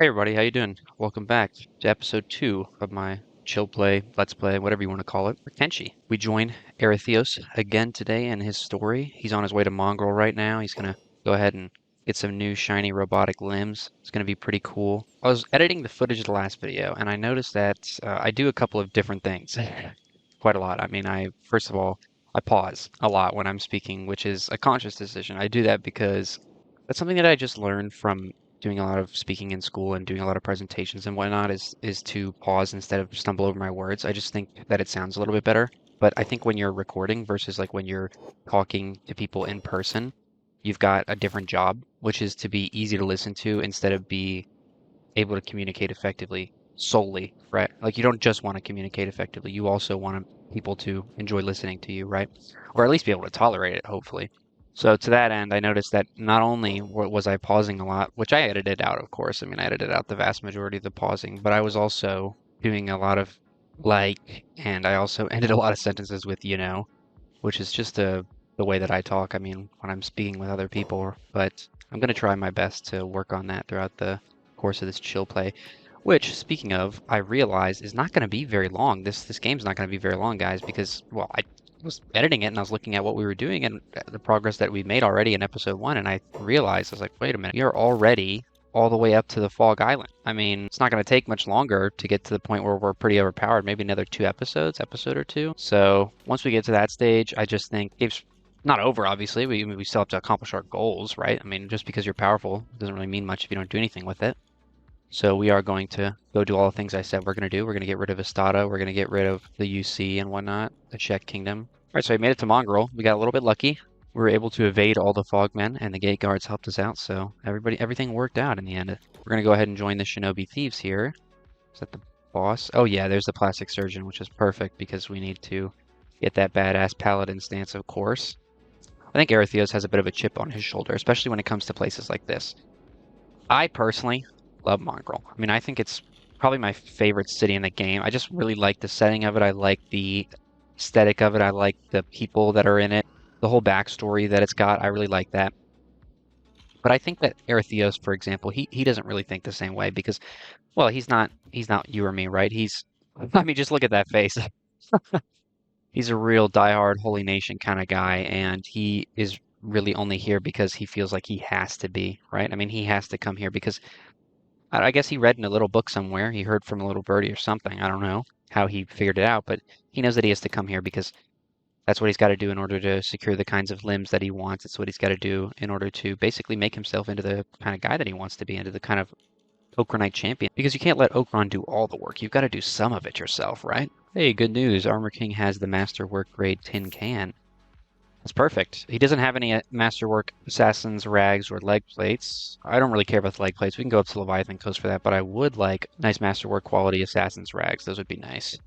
Hey everybody, how you doing? Welcome back to episode 2 of my chill play, let's play, whatever you want to call it, for Kenshi. We join Erytheos again today in his story. He's on his way to Mongrel right now. He's gonna go ahead and get some new shiny robotic limbs. It's gonna be pretty cool. I was editing the footage of the last video and I noticed that I do a couple of different things. Quite a lot. I mean, first of all, I pause a lot when I'm speaking, which is a conscious decision. I do that because that's something that I just learned from doing a lot of speaking in school and doing a lot of presentations and whatnot is to pause instead of stumble over my words. I just think that it sounds a little bit better. But I think when you're recording versus like when you're talking to people in person, you've got a different job, which is to be easy to listen to instead of be able to communicate effectively solely, right? Like you don't just want to communicate effectively, you also want people to enjoy listening to you, right? Or at least be able to tolerate it, hopefully. So to that end, I noticed that not only was I pausing a lot, which I edited out, of course. I mean, I edited out the vast majority of the pausing, but I was also doing a lot of like, and I also ended a lot of sentences with, which is just the way that I talk. I mean, when I'm speaking with other people, but I'm going to try my best to work on that throughout the course of this chill play, which, speaking of, I realize is not going to be very long. This game's not going to be very long, guys, because, well, I was editing it and I was looking at what we were doing and the progress that we made already in episode 1, and I realized, I was like, wait a minute, we are already all the way up to the Fog Island. I mean, it's not going to take much longer to get to the point where we're pretty overpowered, maybe another 2 episodes, episode or 2. So once we get to that stage, I just think game's not over, obviously. We still have to accomplish our goals, right? I mean, just because you're powerful doesn't really mean much if you don't do anything with it. So we are going to go do all the things I said we're going to do. We're going to get rid of Estada. We're going to get rid of the UC and whatnot, the Czech Kingdom. All right, so we made it to Mongrel. We got a little bit lucky. We were able to evade all the fogmen, and the gate guards helped us out. So everything worked out in the end. We're going to go ahead and join the Shinobi Thieves here. Is that the boss? Oh yeah, there's the plastic surgeon, which is perfect because we need to get that badass paladin stance, of course. I think Erytheos has a bit of a chip on his shoulder, especially when it comes to places like this. I personally love Mongrel. I mean, I think it's probably my favorite city in the game. I just really like the setting of it. I like the aesthetic of it. I like the people that are in it. The whole backstory that it's got, I really like that. But I think that Erytheos, for example, he doesn't really think the same way because, well, he's not you or me, right? I mean, just look at that face. He's a real diehard Holy Nation kind of guy, and he is really only here because he feels like he has to be, right? I mean, he has to come here because I guess he read in a little book somewhere. He heard from a little birdie or something. I don't know how he figured it out, but he knows that he has to come here because that's what he's got to do in order to secure the kinds of limbs that he wants. It's what he's got to do in order to basically make himself into the kind of guy that he wants to be, into the kind of Okranite champion. Because you can't let Okran do all the work. You've got to do some of it yourself, right? Hey, good news. Armor King has the Masterwork grade tin can. That's perfect. He doesn't have any Masterwork Assassin's Rags or leg plates. I don't really care about the leg plates. We can go up to Leviathan Coast for that, but I would like nice Masterwork quality Assassin's Rags. Those would be nice.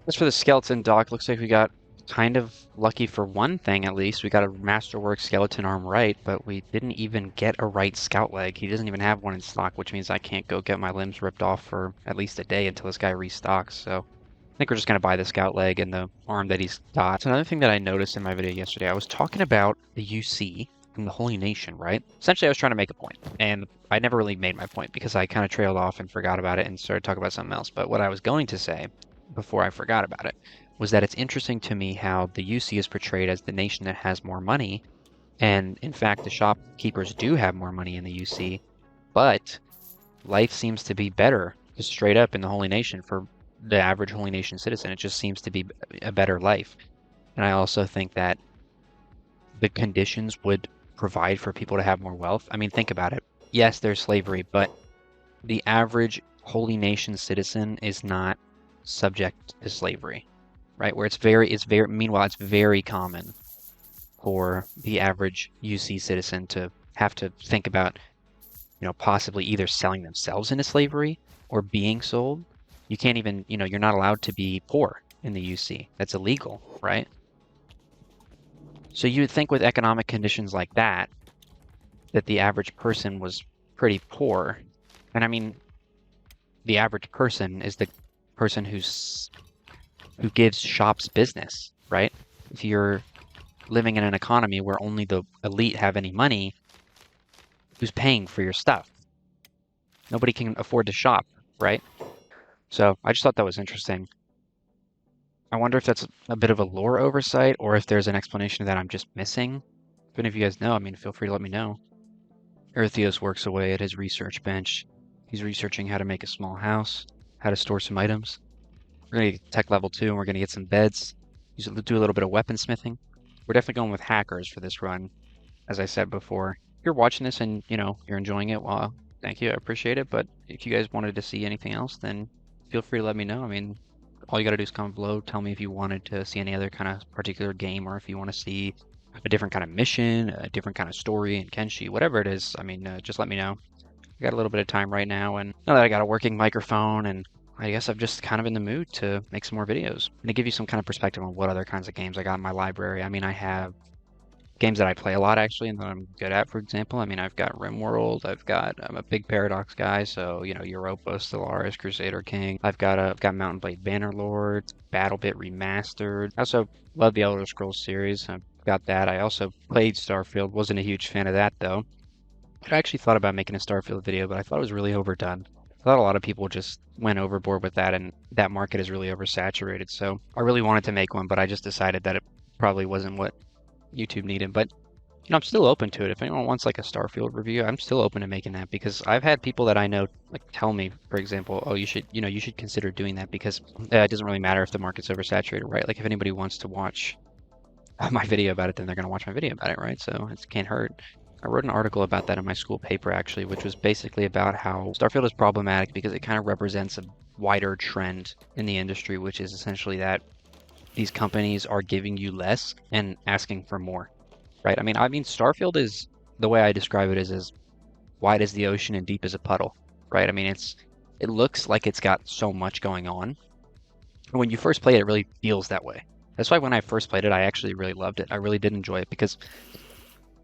As for the skeleton dock, looks like we got kind of lucky for one thing at least. We got a Masterwork skeleton arm right, but we didn't even get a right scout leg. He doesn't even have one in stock, which means I can't go get my limbs ripped off for at least a day until this guy restocks. So I think we're just going to buy the scout leg and the arm that he's got. So another thing that I noticed in my video yesterday, I was talking about the UC from the Holy Nation, right? Essentially, I was trying to make a point, and I never really made my point because I kind of trailed off and forgot about it and started talking about something else. But what I was going to say before I forgot about it was that it's interesting to me how the UC is portrayed as the nation that has more money, and in fact, the shopkeepers do have more money in the UC, but life seems to be better, just straight up in the Holy Nation for the average Holy Nation citizen. It just seems to be a better life. And I also think that the conditions would provide for people to have more wealth. I mean, think about it. Yes, there's slavery, but the average Holy Nation citizen is not subject to slavery, right? Where meanwhile, it's very common for the average UC citizen to have to think about, possibly either selling themselves into slavery or being sold. You can't even, you're not allowed to be poor in the UC. That's illegal, right? So you would think with economic conditions like that the average person was pretty poor. And I mean, the average person is the person who gives shops business, right? If you're living in an economy where only the elite have any money, who's paying for your stuff? Nobody can afford to shop, right? So I just thought that was interesting. I wonder if that's a bit of a lore oversight or if there's an explanation that I'm just missing. If any of you guys know, I mean, feel free to let me know. Erytheos works away at his research bench. He's researching how to make a small house, how to store some items. We're going to get tech level 2 and we're going to get some beds. Do a little bit of weaponsmithing. We're definitely going with hackers for this run, as I said before. If you're watching this and, you're enjoying it, well, thank you, I appreciate it. But if you guys wanted to see anything else, then feel free to let me know. I mean, all you got to do is comment below. Tell me if you wanted to see any other kind of particular game or if you want to see a different kind of mission, a different kind of story in Kenshi, whatever it is. I mean, just let me know. I got a little bit of time right now, and now that I got a working microphone, and I guess I'm just kind of in the mood to make some more videos. And to give you some kind of perspective on what other kinds of games I got in my library. I mean, I have games that I play a lot actually and that I'm good at, for example. I mean, I've got RimWorld, I'm a big Paradox guy, so Europa, Stellaris, Crusader King. I've got Mountain Blade Bannerlord, BattleBit Remastered. I also love the Elder Scrolls series. I've got that. I also played Starfield. Wasn't a huge fan of that though. I actually thought about making a Starfield video, but I thought it was really overdone. I thought a lot of people just went overboard with that, and that market is really oversaturated. So I really wanted to make one, but I just decided that it probably wasn't what YouTube needed. But I'm still open to it. If anyone wants like a Starfield review, I'm still open to making that because I've had people that I know like tell me, for example, oh, you should consider doing that because it doesn't really matter if the market's oversaturated, right? Like if anybody wants to watch my video about it, then they're going to watch my video about it, right? So it can't hurt. I wrote an article about that in my school paper, actually, which was basically about how Starfield is problematic because it kind of represents a wider trend in the industry, which is essentially that these companies are giving you less and asking for more, right? I mean, Starfield is, the way I describe it is as wide as the ocean and deep as a puddle, right? I mean, it looks like it's got so much going on. When you first play it, it really feels that way. That's why when I first played it, I actually really loved it. I really did enjoy it because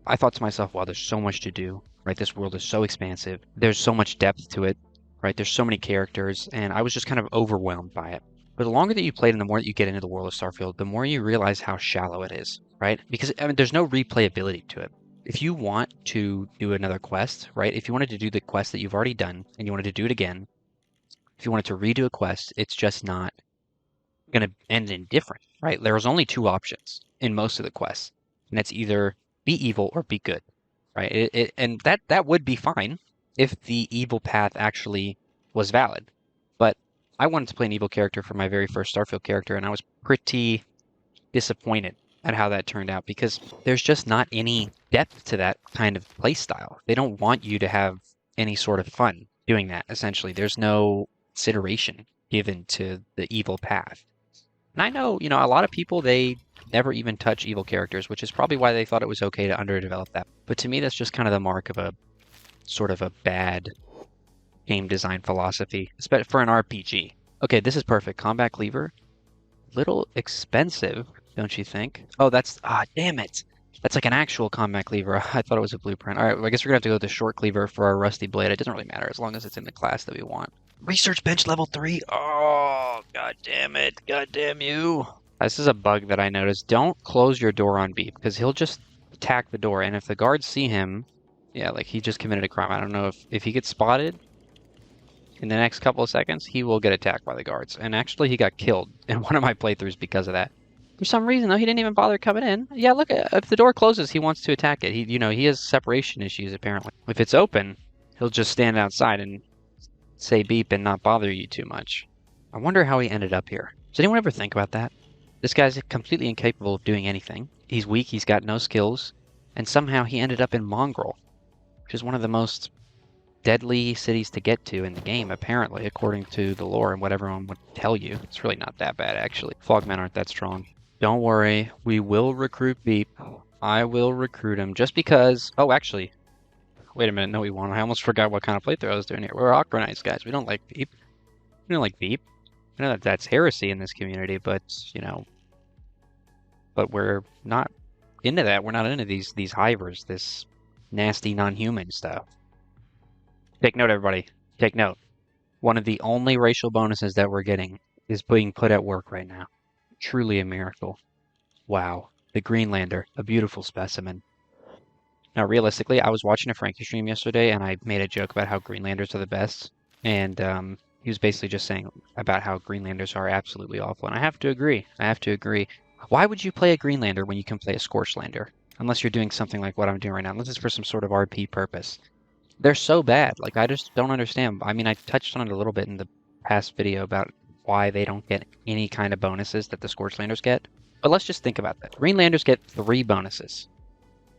I thought to myself, wow, there's so much to do, right? This world is so expansive. There's so much depth to it, right? There's so many characters, and I was just kind of overwhelmed by it. But the longer that you played and the more that you get into the world of Starfield, the more you realize how shallow it is, right? Because I mean, there's no replayability to it. If you want to do another quest, right? If you wanted to do the quest that you've already done and you wanted to do it again, if you wanted to redo a quest, it's just not going to end in different, right? There's only two options in most of the quests, and that's either be evil or be good, right? And that would be fine if the evil path actually was valid. But I wanted to play an evil character for my very first Starfield character, and I was pretty disappointed at how that turned out because there's just not any depth to that kind of play style. They don't want you to have any sort of fun doing that, essentially. There's no consideration given to the evil path. And I know, a lot of people, they never even touch evil characters, which is probably why they thought it was okay to underdevelop that. But to me, that's just kind of the mark of a sort of a bad game design philosophy, especially for an RPG. Okay, this is perfect. Combat cleaver. Little expensive, don't you think? Oh, damn it. That's like an actual combat cleaver. I thought it was a blueprint. All right, well, I guess we're going to have to go with the short cleaver for our rusty blade. It doesn't really matter as long as it's in the class that we want. Research bench level 3. Oh, god damn it. God damn you. This is a bug that I noticed. Don't close your door on Beep because he'll just attack the door. And if the guards see him, yeah, like he just committed a crime. I don't know if he gets spotted in the next couple of seconds, he will get attacked by the guards. And actually, he got killed in one of my playthroughs because of that. For some reason, though, he didn't even bother coming in. Yeah, look, if the door closes, he wants to attack it. He has separation issues, apparently. If it's open, he'll just stand outside and say beep and not bother you too much. I wonder how he ended up here. Does anyone ever think about that? This guy's completely incapable of doing anything. He's weak, he's got no skills, and somehow he ended up in Mongrel, which is one of the most deadly cities to get to in the game, apparently, according to the lore and what everyone would tell you. It's really not that bad, actually. Fogmen aren't that strong. Don't worry, we will recruit Beep. I will recruit him just because... Oh, actually, wait a minute, no we won't. I almost forgot what kind of playthrough I was doing here. We're Okranites, guys. We don't like Beep. We don't like Beep. I know that that's heresy in this community, but, but we're not into that. We're not into these hivers, this nasty non-human stuff. Take note, everybody. Take note. One of the only racial bonuses that we're getting is being put at work right now. Truly a miracle. Wow. The Greenlander, a beautiful specimen. Now, realistically, I was watching a Frankie stream yesterday, and I made a joke about how Greenlanders are the best, and he was basically just saying about how Greenlanders are absolutely awful, and I have to agree. I have to agree. Why would you play a Greenlander when you can play a Scorchlander? Unless you're doing something like what I'm doing right now. Unless it's for some sort of RP purpose. They're so bad. Like, I just don't understand. I mean, I touched on it a little bit in the past video about why they don't get any kind of bonuses that the Scorchlanders get. But let's just think about that. Greenlanders get 3 bonuses.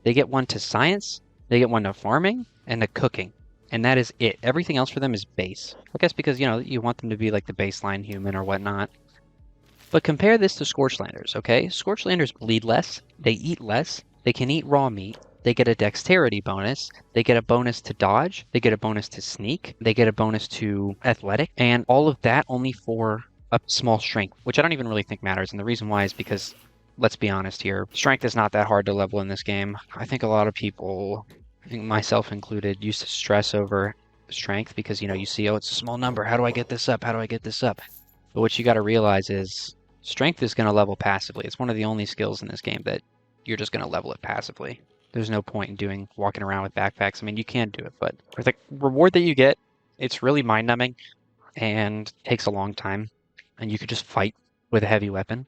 They get 1 to science, they get 1 to farming, and to cooking. And that is it. Everything else for them is base. I guess because, you know, you want them to be like the baseline human or whatnot. But compare this to Scorchlanders, okay? Scorchlanders bleed less, they eat less, they can eat raw meat, they get a dexterity bonus, they get a bonus to dodge, they get a bonus to sneak, they get a bonus to athletic, and all of that only for a small strength, which I don't even really think matters. And the reason why is because, let's be honest here, strength is not that hard to level in this game. I think a lot of people, I think myself included, used to stress over strength because, you know, you see, oh, it's a small number. How do I get this up? How do I get this up? But what you got to realize is strength is going to level passively. It's one of the only skills in this game that you're just going to level it passively. There's no point in walking around with backpacks. I mean, you can do it, but for the reward that you get, it's really mind-numbing and takes a long time. And you could just fight with a heavy weapon,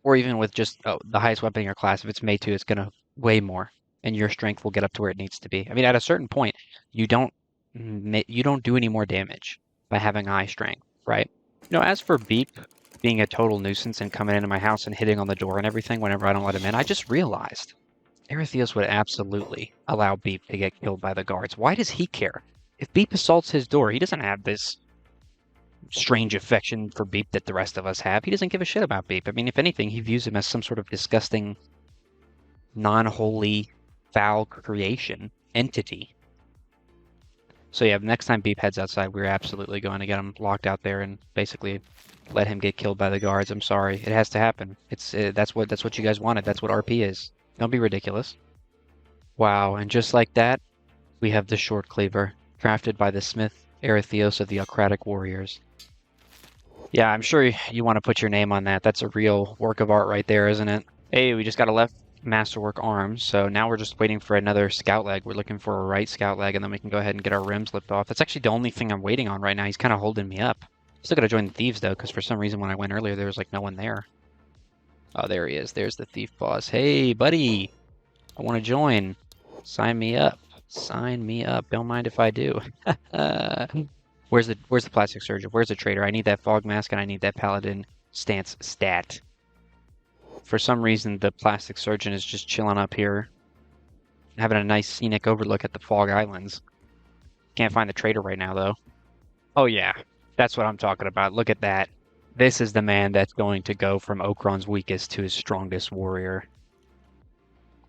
or even with just the highest weapon in your class. If it's May 2, it's going to weigh more, and your strength will get up to where it needs to be. I mean, at a certain point, you don't do any more damage by having high strength, right? You know, as for Beep being a total nuisance and coming into my house and hitting on the door and everything whenever I don't let him in, I just realized Erytheos would absolutely allow Beep to get killed by the guards. Why does he care? If Beep assaults his door, he doesn't have this strange affection for Beep that the rest of us have. He doesn't give a shit about Beep. I mean, if anything, he views him as some sort of disgusting, non-holy, foul creation entity. So yeah, next time Beep heads outside, we're absolutely going to get him locked out there and basically let him get killed by the guards. I'm sorry, it has to happen. It's that's what you guys wanted. That's what RP is. Don't be ridiculous. Wow, and just like that, we have the short cleaver, crafted by the smith Erytheos of the Ocratic warriors. Yeah, I'm sure you want to put your name on that. That's a real work of art right there, isn't it? Hey, we just got a left masterwork arm, so now we're just waiting for another scout leg. We're looking for a right scout leg, and then we can go ahead and get our rims lifted off. That's actually the only thing I'm waiting on right now. He's kind of holding me up. Still gotta join the thieves, though, because for some reason when I went earlier, there was, like, no one there. Oh, there he is. There's the thief boss. Hey, buddy! I want to join. Sign me up. Sign me up. Don't mind if I do. Where's the plastic surgeon? Where's the trader? I need that fog mask and I need that paladin stance stat. For some reason, the plastic surgeon is just chilling up here, having a nice scenic overlook at the Fog Islands. Can't find the trader right now, though. Oh yeah, that's what I'm talking about. Look at that. This is the man that's going to go from Okran's weakest to his strongest warrior.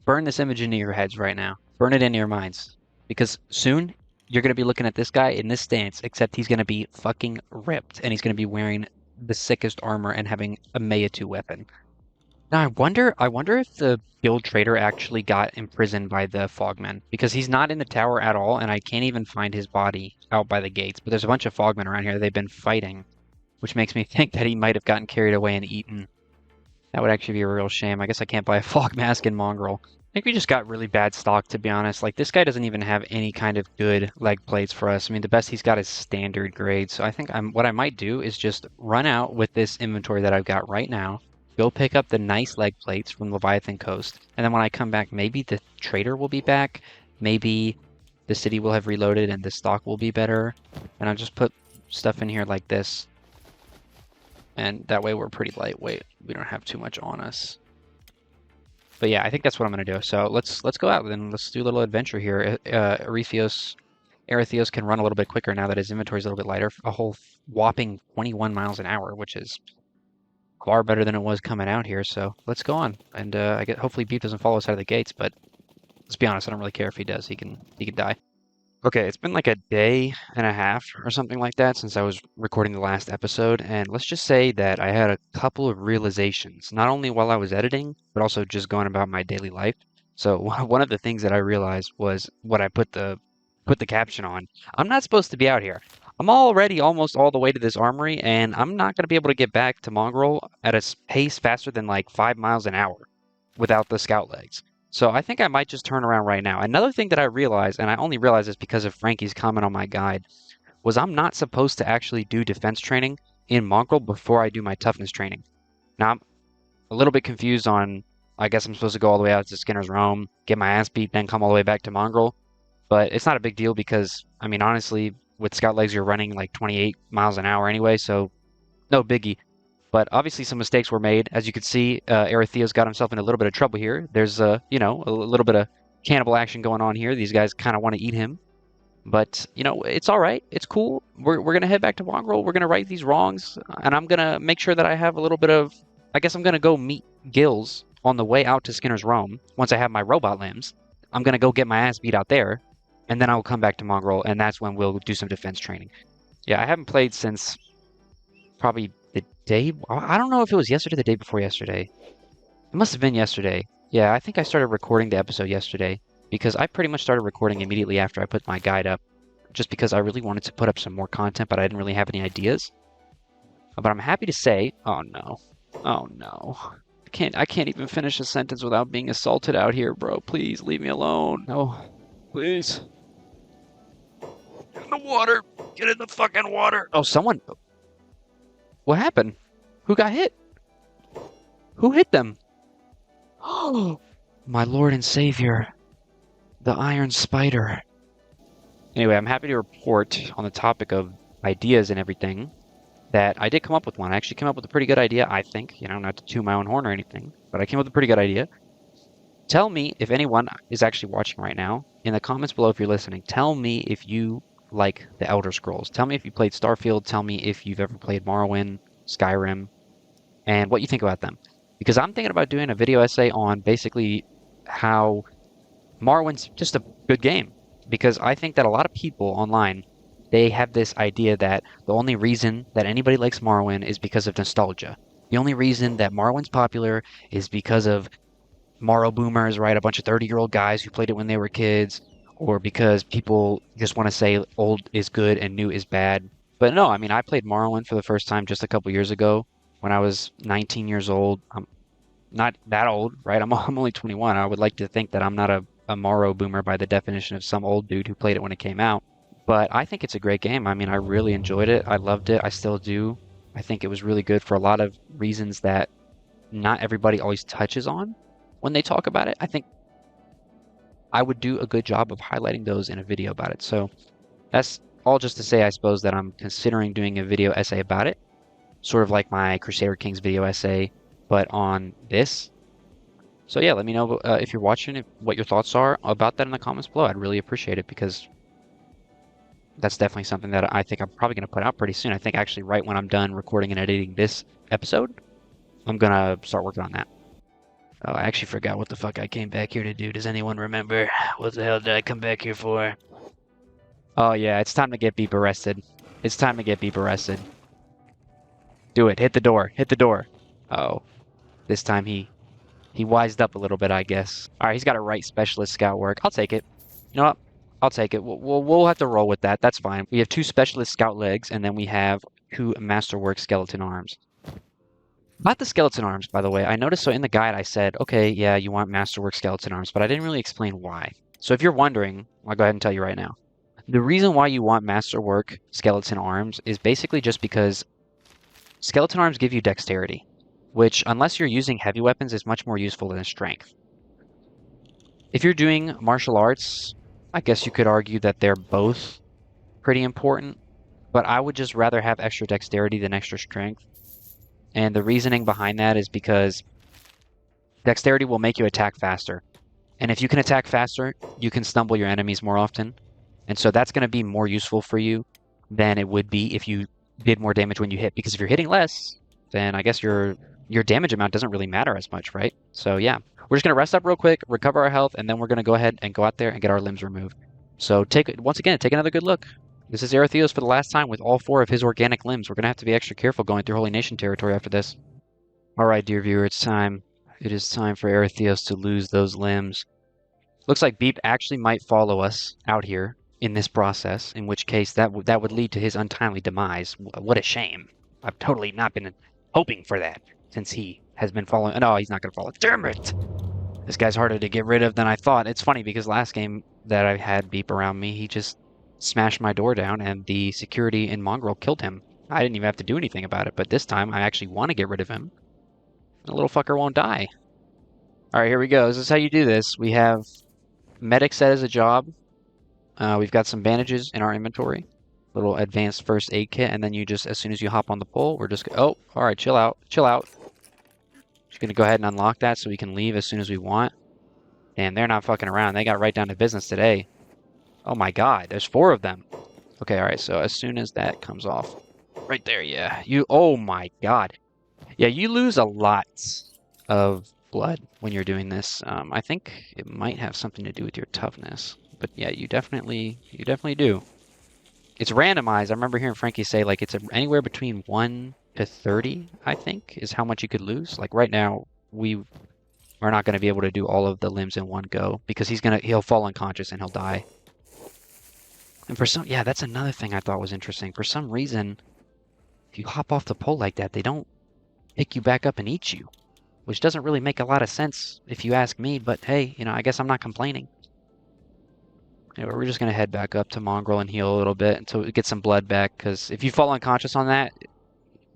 Burn this image into your heads right now. Burn it into your minds. Because soon, you're going to be looking at this guy in this stance, except he's going to be fucking ripped, and he's going to be wearing the sickest armor and having a Maya 2 weapon. Now, I wonder if the guild trader actually got imprisoned by the fogmen, because he's not in the tower at all, and I can't even find his body out by the gates. But there's a bunch of fogmen around here. They've been fighting, which makes me think that he might have gotten carried away and eaten. That would actually be a real shame. I guess I can't buy a fog mask in Mongrel. I think we just got really bad stock, to be honest. Like, this guy doesn't even have any kind of good leg plates for us. I mean, the best he's got is standard grade. So I think what I might do is just run out with this inventory that I've got right now, go pick up the nice leg plates from Leviathan Coast, and then when I come back, maybe the trader will be back, maybe the city will have reloaded and the stock will be better, and I'll just put stuff in here like this, and that way we're pretty lightweight. We don't have too much on us. But yeah, I think that's what I'm going to do. So let's go out and let's do a little adventure here. Erytheos can run a little bit quicker now that his inventory is a little bit lighter. A whole whopping 21 miles an hour, which is far better than it was coming out here. So let's go on. And hopefully Beep doesn't follow us out of the gates, but let's be honest, I don't really care if he does. He can die. Okay, it's been like a day and a half or something like that since I was recording the last episode, and let's just say that I had a couple of realizations, not only while I was editing, but also just going about my daily life. So one of the things that I realized was what I put the caption on. I'm not supposed to be out here. I'm already almost all the way to this armory, and I'm not going to be able to get back to Mongrel at a pace faster than like 5 miles an hour without the scout legs. So I think I might just turn around right now. Another thing that I realized, and I only realized this because of Frankie's comment on my guide, was I'm not supposed to actually do defense training in Mongrel before I do my toughness training. Now I'm a little bit confused on, I guess I'm supposed to go all the way out to Skinner's Realm, get my ass beat, then come all the way back to Mongrel. But it's not a big deal because, I mean, honestly, with Scout Legs, you're running like 28 miles an hour anyway, so no biggie. But obviously some mistakes were made. As you can see, Erytheos got himself in a little bit of trouble here. There's, you know, a little bit of cannibal action going on here. These guys kind of want to eat him. But, you know, it's all right. It's cool. We're going to head back to Mongrel. We're going to right these wrongs. And I'm going to make sure that I have a little bit of... I guess I'm going to go meet Gills on the way out to Skinner's Realm. Once I have my robot limbs, I'm going to go get my ass beat out there. And then I will come back to Mongrel. And that's when we'll do some defense training. Yeah, I haven't played since probably the day... I don't know if it was yesterday or the day before yesterday. It must have been yesterday. Yeah, I think I started recording the episode yesterday. Because I pretty much started recording immediately after I put my guide up, just because I really wanted to put up some more content, but I didn't really have any ideas. But I'm happy to say, oh no, I can't even finish a sentence without being assaulted out here, bro. Please leave me alone. No, please. Get in the water. Get in the fucking water. Oh, someone. What happened? Who got hit? Who hit them? Oh, my Lord and Savior. The Iron Spider. Anyway, I'm happy to report on the topic of ideas and everything that I did come up with one. I actually came up with a pretty good idea, I think. You know, not to toot my own horn or anything, but I came up with a pretty good idea. Tell me if anyone is actually watching right now. In the comments below if you're listening, tell me if you like the Elder Scrolls. Tell me if you played Starfield. Tell me if you've ever played Morrowind, Skyrim, and what you think about them. Because I'm thinking about doing a video essay on basically how Morrowind's just a good game, because I think that a lot of people online, they have this idea that the only reason that anybody likes Morrowind is because of nostalgia. The only reason that Morrowind's popular is because of Morrow boomers, right? A bunch of 30-year-old guys who played it when they were kids, or because people just want to say old is good and new is bad. But no, I mean, I played Morrowind for the first time just a couple years ago when I was 19 years old. I'm not that old, right? I'm only 21. I would like to think that I'm not a Morrow boomer by the definition of some old dude who played it when it came out. But I think it's a great game. I mean, I really enjoyed it. I loved it. I still do. I think it was really good for a lot of reasons that not everybody always touches on when they talk about it. I think I would do a good job of highlighting those in a video about it. So that's all just to say, I suppose, that I'm considering doing a video essay about it. Sort of like my Crusader Kings video essay, but on this. So yeah, let me know if you're watching, what your thoughts are about that in the comments below. I'd really appreciate it, because that's definitely something that I think I'm probably going to put out pretty soon. I think actually right when I'm done recording and editing this episode, I'm going to start working on that. Oh, I actually forgot what the fuck I came back here to do. Does anyone remember? What the hell did I come back here for? Oh yeah, it's time to get beep arrested. It's time to get beep arrested. Do it. Hit the door. Hit the door. Oh, this time he wised up a little bit, I guess. All right, he's got a right specialist scout work. I'll take it. You know what? I'll take it. We'll have to roll with that. That's fine. We have 2 specialist scout legs, and then we have 2 masterwork skeleton arms. About the skeleton arms, by the way, I noticed, so in the guide I said, okay, yeah, you want masterwork skeleton arms, but I didn't really explain why. So if you're wondering, I'll go ahead and tell you right now. The reason why you want masterwork skeleton arms is basically just because skeleton arms give you dexterity, which, unless you're using heavy weapons, is much more useful than strength. If you're doing martial arts, I guess you could argue that they're both pretty important, but I would just rather have extra dexterity than extra strength. And the reasoning behind that is because dexterity will make you attack faster. And if you can attack faster, you can stumble your enemies more often. And so that's going to be more useful for you than it would be if you did more damage when you hit. Because if you're hitting less, then I guess your damage amount doesn't really matter as much, right? So yeah, we're just going to rest up real quick, recover our health, and then we're going to go ahead and go out there and get our limbs removed. So once again, take another good look. This is Erytheos for the last time with all 4 of his organic limbs. We're going to have to be extra careful going through Holy Nation territory after this. All right, dear viewer, it's time. It is time for Erytheos to lose those limbs. Looks like Beep actually might follow us out here in this process, in which case that would lead to his untimely demise. What a shame. I've totally not been hoping for that, since he has been following. No, he's not going to follow. Damn it! This guy's harder to get rid of than I thought. It's funny because last game that I had Beep around me, he just smashed my door down and the security in Mongrel killed him. I didn't even have to do anything about it, but this time I actually want to get rid of him. The little fucker won't die. All right, here we go. This is how you do this. We have medic set as a job. We've got some bandages in our inventory. Little advanced first aid kit, and then you just, as soon as you hop on the pole, we're just, oh, all right, chill out, chill out. Just gonna go ahead and unlock that so we can leave as soon as we want. And they're not fucking around. They got right down to business today. Oh my god, there's 4 of them. Okay, all right, so as soon as that comes off, right there, yeah. Oh my god. Yeah, you lose a lot of blood when you're doing this. I think it might have something to do with your toughness. But yeah, you definitely do. It's randomized. I remember hearing Frankie say like it's anywhere between 1 to 30, I think, is how much you could lose. Like right now, we're not going to be able to do all of the limbs in one go because he'll fall unconscious and he'll die. And yeah, that's another thing I thought was interesting. For some reason, if you hop off the pole like that, they don't pick you back up and eat you, which doesn't really make a lot of sense if you ask me, but hey, I guess I'm not complaining. Anyway, we're just going to head back up to Mongrel and heal a little bit until we get some blood back, because if you fall unconscious on that,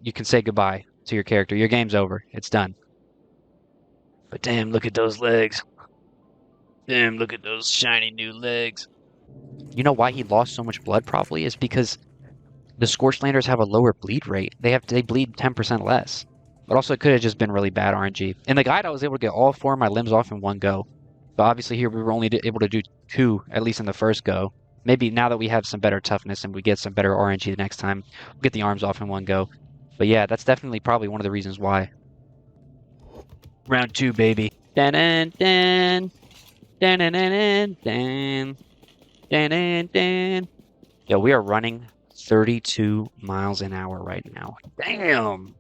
you can say goodbye to your character. Your game's over. It's done. But damn, look at those legs. Damn, look at those shiny new legs. You know why he lost so much blood probably is because the Scorched Landers have a lower bleed rate. They bleed 10% less. But also it could have just been really bad RNG. In the guide, I was able to get all 4 of my limbs off in one go. But obviously here we were only able to do 2, at least in the first go. Maybe now that we have some better toughness and we get some better RNG the next time, we'll get the arms off in one go. But yeah, that's definitely probably one of the reasons why. Round 2, baby. Dan-dan-dan. Dan-dan-dan-dan. Dan-dan-dan. Yo, we are running 32 miles an hour right now. Damn!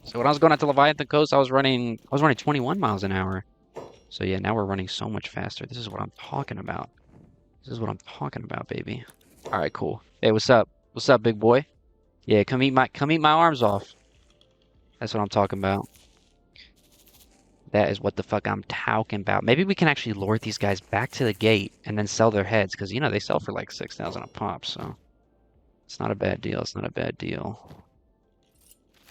So when I was going out to Leviathan Coast, I was running 21 miles an hour. So yeah, now we're running so much faster. This is what I'm talking about. This is what I'm talking about, baby. All right, cool. Hey, what's up? What's up, big boy? Yeah, come eat my arms off. That's what I'm talking about. That is what the fuck I'm talking about. Maybe we can actually lure these guys back to the gate and then sell their heads, because they sell for like 6,000 a pop, so it's not a bad deal. It's not a bad deal.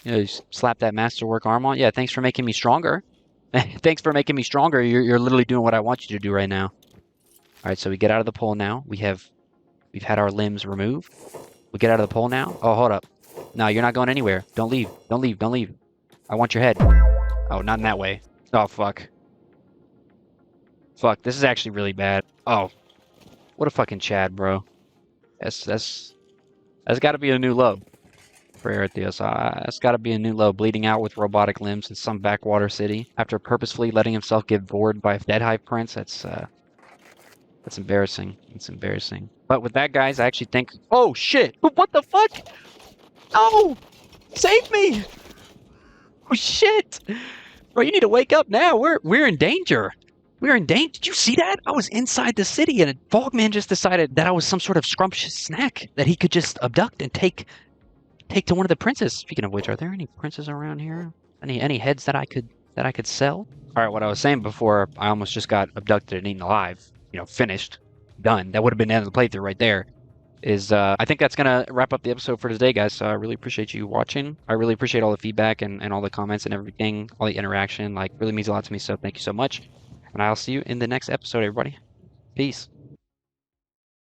You slap that masterwork arm on. Yeah, thanks for making me stronger. Thanks for making me stronger. You're literally doing what I want you to do right now. All right, so we get out of the pole now. We've had our limbs removed. We get out of the pole now. Oh, hold up. No, you're not going anywhere. Don't leave. Don't leave. Don't leave. I want your head. Oh, not in that way. Oh, fuck. Fuck, this is actually really bad. Oh, what a fucking Chad, bro. That's got to be a new low for Erytheos. That's got to be a new low. Bleeding out with robotic limbs in some backwater city after purposefully letting himself get bored by a dead hive prince. That's embarrassing. It's embarrassing. But with that, guys, I actually think... Oh, shit! What the fuck? No! Save me! Oh, shit! Bro, you need to wake up now. We're in danger. We're in danger. Did you see that? I was inside the city, and a fogman just decided that I was some sort of scrumptious snack that he could just abduct and take to one of the princes. Speaking of which, are there any princes around here? Any heads that I could sell? All right, what I was saying before, I almost just got abducted and eaten alive. Finished, done. That would have been the end of the playthrough right there. I think that's gonna wrap up the episode for today, guys. So I really appreciate you watching. I really appreciate all the feedback and all the comments and everything, all the interaction. Like, really means a lot to me. So thank you so much, and I'll see you in the next episode, everybody. Peace.